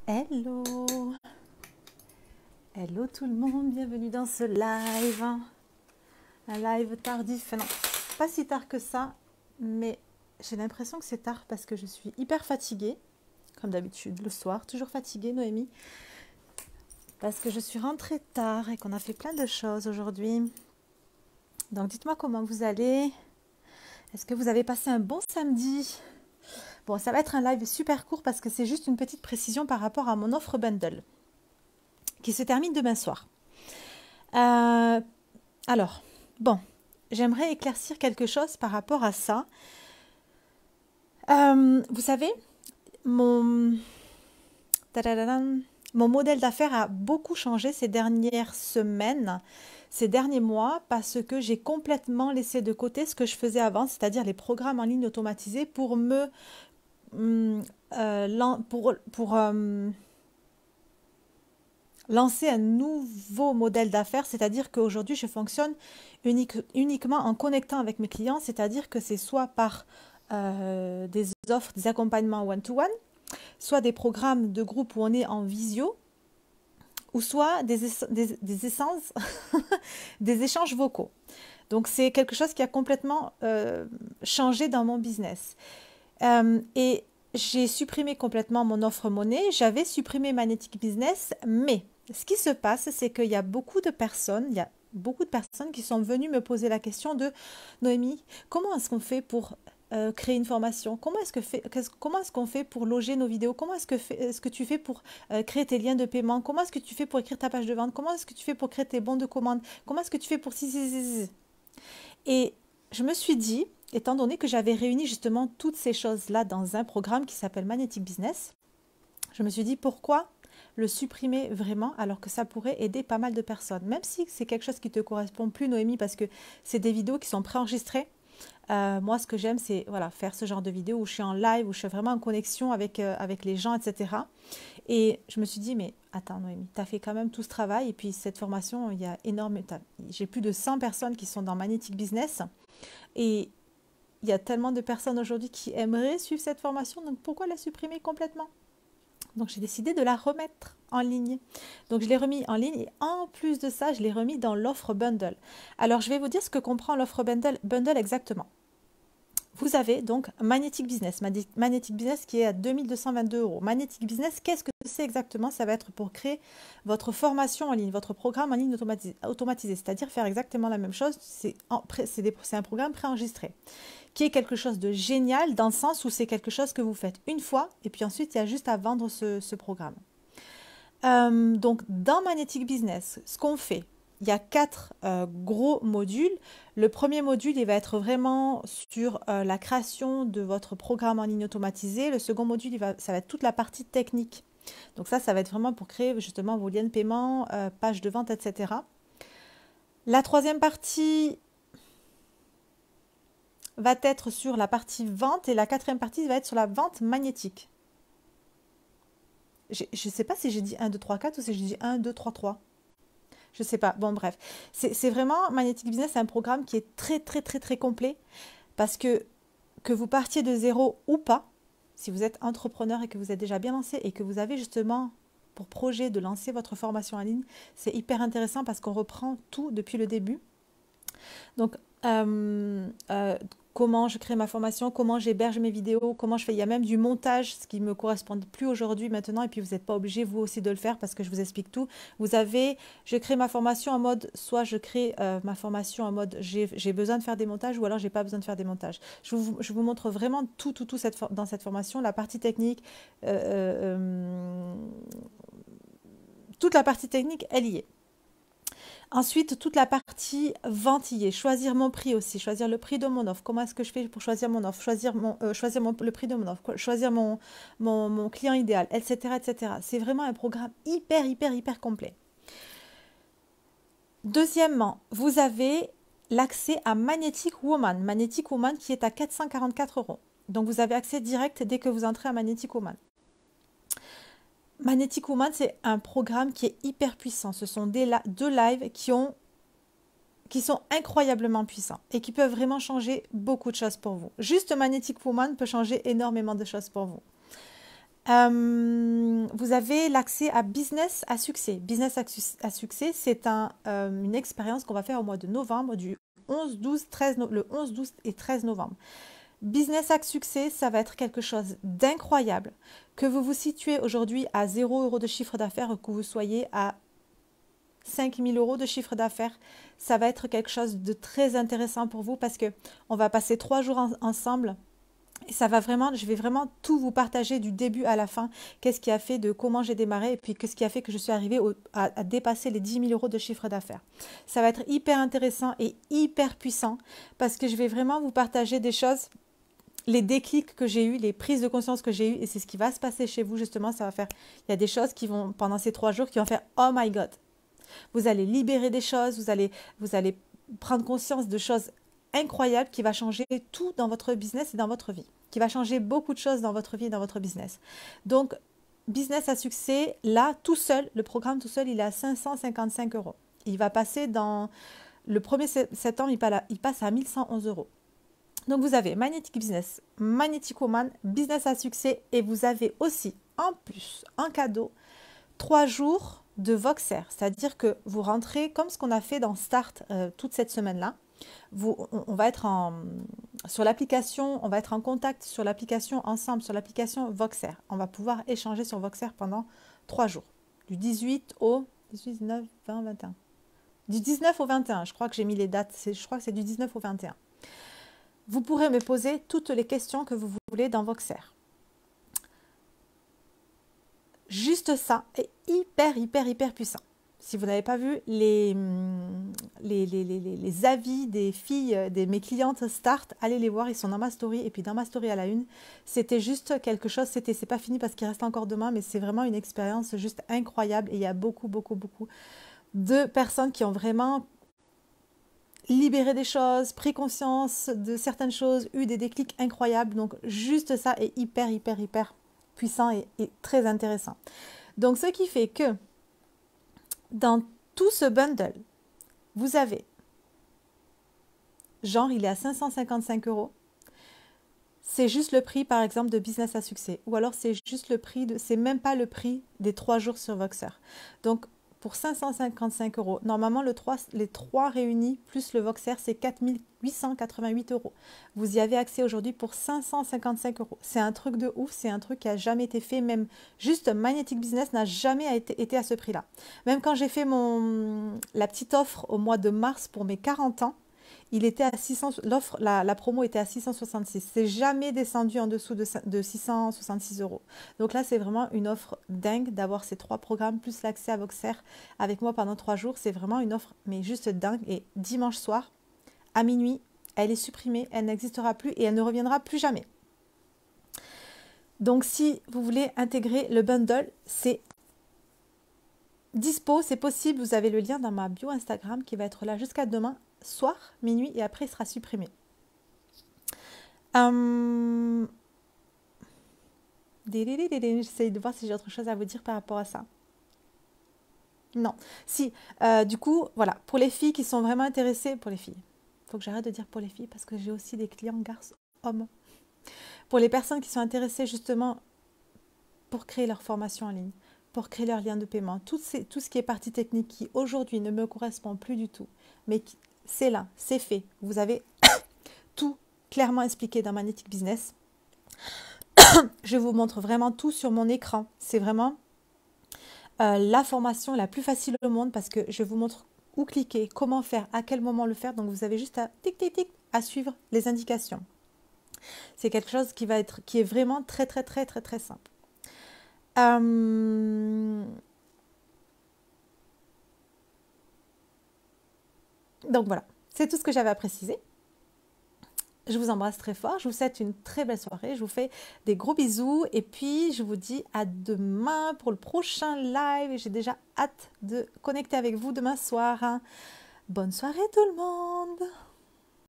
Hello, hello tout le monde, bienvenue dans ce live, un live tardif, enfin non, pas si tard que ça, mais j'ai l'impression que c'est tard parce que je suis hyper fatiguée, comme d'habitude, le soir, toujours fatiguée Noémie, parce que je suis rentrée tard et qu'on a fait plein de choses aujourd'hui. Donc dites-moi comment vous allez, est-ce que vous avez passé un bon samedi? Bon, ça va être un live super court parce que c'est juste une petite précision par rapport à mon offre bundle qui se termine demain soir. Alors, bon, j'aimerais éclaircir quelque chose par rapport à ça. Vous savez, mon, mon modèle d'affaires a beaucoup changé ces dernières semaines, ces derniers mois, parce que j'ai complètement laissé de côté ce que je faisais avant, c'est-à-dire les programmes en ligne automatisés pour me... lancer un nouveau modèle d'affaires, c'est-à-dire qu'aujourd'hui, je fonctionne uniquement en connectant avec mes clients, c'est-à-dire que c'est soit par des offres, des accompagnements one-to-one, soit des programmes de groupe où on est en visio, ou soit des essences, des échanges vocaux. Donc, c'est quelque chose qui a complètement changé dans mon business. Et j'ai supprimé complètement mon offre monnaie, j'avais supprimé Magnetic Business, mais ce qui se passe, c'est qu'il y a beaucoup de personnes, qui sont venues me poser la question de Noémie, comment est-ce qu'on fait pour créer une formation? Comment est-ce qu'on fait pour loger nos vidéos? Comment est-ce que tu fais pour créer tes liens de paiement? Comment est-ce que tu fais pour écrire ta page de vente? Comment est-ce que tu fais pour créer tes bons de commande? Comment est-ce que tu fais pour si? Et je me suis dit, étant donné que j'avais réuni justement toutes ces choses-là dans un programme qui s'appelle Magnetic Business, je me suis dit pourquoi le supprimer vraiment alors que ça pourrait aider pas mal de personnes. Même si c'est quelque chose qui te correspond plus, Noémie, parce que c'est des vidéos qui sont préenregistrées. Moi, ce que j'aime, c'est voilà, faire ce genre de vidéos où je suis en live, où je suis vraiment en connexion avec les gens, etc. Et je me suis dit, mais attends, Noémie, tu as fait quand même tout ce travail. Et puis, cette formation, il y a j'ai plus de 100 personnes qui sont dans Magnetic Business. Et il y a tellement de personnes aujourd'hui qui aimeraient suivre cette formation. Donc, pourquoi la supprimer complètement? Donc, j'ai décidé de la remettre en ligne. Donc, je l'ai remis en ligne. Et en plus de ça, je l'ai remis dans l'offre bundle. Alors, je vais vous dire ce que comprend l'offre bundle exactement. Vous avez donc Magnetic Business. Magnetic Business qui est à 2222 €. Magnetic Business, qu'est-ce que c'est exactement? Ça va être pour créer votre formation en ligne, votre programme en ligne automatisé, c'est-à-dire faire exactement la même chose. C'est un programme préenregistré, qui est quelque chose de génial dans le sens où c'est quelque chose que vous faites une fois et puis ensuite il y a juste à vendre ce programme. Donc dans Magnetic Business, ce qu'on fait, il y a 4 gros modules. Le premier module, il va être vraiment sur la création de votre programme en ligne automatisé. Le second module, ça va être toute la partie technique. Donc ça va être vraiment pour créer justement vos liens de paiement, pages de vente, etc. La troisième partie va être sur la partie vente et la quatrième partie va être sur la vente magnétique. Je ne sais pas si j'ai dit 1, 2, 3, 4 ou si j'ai dit 1, 2, 3, 3. Je sais pas. Bon, bref. C'est vraiment Magnetic Business, c'est un programme qui est très, très, très, très complet parce que vous partiez de zéro ou pas, si vous êtes entrepreneur et que vous êtes déjà bien lancé et que vous avez justement pour projet de lancer votre formation en ligne, c'est hyper intéressant parce qu'on reprend tout depuis le début. Donc, comment je crée ma formation, comment j'héberge mes vidéos, comment je fais. Il y a même du montage, ce qui ne me correspond plus aujourd'hui, maintenant, et puis vous n'êtes pas obligé, vous aussi, de le faire parce que je vous explique tout. Vous avez, je crée ma formation en mode, soit je crée ma formation en mode j'ai besoin de faire des montages ou alors j'ai pas besoin de faire des montages. Je vous montre vraiment tout dans cette formation, la partie technique, toute la partie technique, elle y est. Ensuite, toute la partie ventiller, choisir mon prix aussi, choisir le prix de mon offre. Comment est-ce que je fais pour choisir mon offre, choisir le prix de mon offre, choisir mon client idéal, etc., etc. C'est vraiment un programme hyper, hyper, hyper complet. Deuxièmement, vous avez l'accès à Magnetic Woman. Magnetic Woman qui est à 444 €. Donc, vous avez accès direct dès que vous entrez à Magnetic Woman. Magnetic Woman, c'est un programme qui est hyper puissant. Ce sont deux lives qui sont incroyablement puissants et qui peuvent vraiment changer beaucoup de choses pour vous. Juste Magnetic Woman peut changer énormément de choses pour vous. Vous avez l'accès à Business à succès. Business à succès, c'est une expérience qu'on va faire au mois de novembre, du 11, 12, 13, le 11, 12 et 13 novembre. Business à succès, ça va être quelque chose d'incroyable. Que vous vous situez aujourd'hui à 0 € de chiffre d'affaires ou que vous soyez à 5 000 € de chiffre d'affaires, ça va être quelque chose de très intéressant pour vous parce que on va passer 3 jours ensemble. Et ça va vraiment, je vais vraiment tout vous partager du début à la fin. Qu'est-ce qui a fait de comment j'ai démarré et puis qu'est-ce qui a fait que je suis arrivée à dépasser les 10 000 € de chiffre d'affaires. Ça va être hyper intéressant et hyper puissant parce que je vais vraiment vous partager des choses, les déclics que j'ai eus, les prises de conscience que j'ai eues et c'est ce qui va se passer chez vous justement. Ça va faire, il y a des choses qui vont, pendant ces 3 jours, qui vont faire « Oh my God !» Vous allez libérer des choses, vous allez prendre conscience de choses incroyables qui va changer tout dans votre business et dans votre vie, qui va changer beaucoup de choses dans votre vie et dans votre business. Donc, business à succès, là, tout seul, le programme tout seul, il est à 555 €. Il va passer dans le 1er septembre, il passe à 1111 €. Donc, vous avez Magnetic Business, Magnetic Woman, Business à succès et vous avez aussi, en plus, en cadeau, 3 jours de Voxer, c'est-à-dire que vous rentrez comme ce qu'on a fait dans Start toute cette semaine-là. On va être sur l'application, on va être en contact sur l'application ensemble, sur l'application Voxer. On va pouvoir échanger sur Voxer pendant 3 jours, du 18 au 18, 19, 20, 21. Du 19 au 21, je crois que j'ai mis les dates, je crois que c'est du 19 au 21. Vous pourrez me poser toutes les questions que vous voulez dans Voxer. Juste ça est hyper puissant. Si vous n'avez pas vu les avis des filles, mes clientes Start, allez les voir, ils sont dans ma story. Et puis dans ma story à la une, c'était juste quelque chose, c'est pas fini parce qu'il reste encore demain, mais c'est vraiment une expérience juste incroyable. Et il y a beaucoup de personnes qui ont vraiment libéré des choses, pris conscience de certaines choses, eu des déclics incroyables. Donc juste ça est hyper puissant et très intéressant. Donc, ce qui fait que dans tout ce bundle, vous avez, genre, il est à 555 €. C'est juste le prix, par exemple, de Business à succès. Ou alors, c'est juste le prix, c'est même pas le prix des 3 jours sur Voxer. Donc, pour 555 €, normalement, les 3 réunis plus le Voxer, c'est 4 888 €. Vous y avez accès aujourd'hui pour 555 €. C'est un truc de ouf, c'est un truc qui n'a jamais été fait. Même juste Magnetic Business n'a jamais été à ce prix-là. Même quand j'ai fait la petite offre au mois de mars pour mes 40 ans, il était à 600, la promo était à 666. C'est jamais descendu en dessous de 666 €. Donc là, c'est vraiment une offre dingue d'avoir ces 3 programmes plus l'accès à Voxer avec moi pendant 3 jours. C'est vraiment une offre, mais juste dingue. Et dimanche soir, à minuit, elle est supprimée, elle n'existera plus et elle ne reviendra plus jamais. Donc, si vous voulez intégrer le bundle, c'est dispo, c'est possible. Vous avez le lien dans ma bio Instagram qui va être là jusqu'à demain soir, minuit, et après il sera supprimé. J'essaie de voir si j'ai autre chose à vous dire par rapport à ça. Non. Si, du coup, voilà, pour les filles qui sont vraiment intéressées, pour les filles, il faut que j'arrête de dire pour les filles parce que j'ai aussi des clients garçons, hommes. Pour les personnes qui sont intéressées justement pour créer leur formation en ligne, pour créer leur lien de paiement, tout ce qui est partie technique qui aujourd'hui ne me correspond plus du tout, mais c'est là, c'est fait. Vous avez tout clairement expliqué dans Magnetic Business. Je vous montre vraiment tout sur mon écran. C'est vraiment la formation la plus facile au monde parce que je vous montre où cliquer, comment faire, à quel moment le faire. Donc vous avez juste à à suivre les indications. C'est quelque chose qui est vraiment très simple. Donc voilà, c'est tout ce que j'avais à préciser. Je vous embrasse très fort, je vous souhaite une très belle soirée, je vous fais des gros bisous et puis je vous dis à demain pour le prochain live. J'ai déjà hâte de connecter avec vous demain soir. Bonne soirée tout le monde!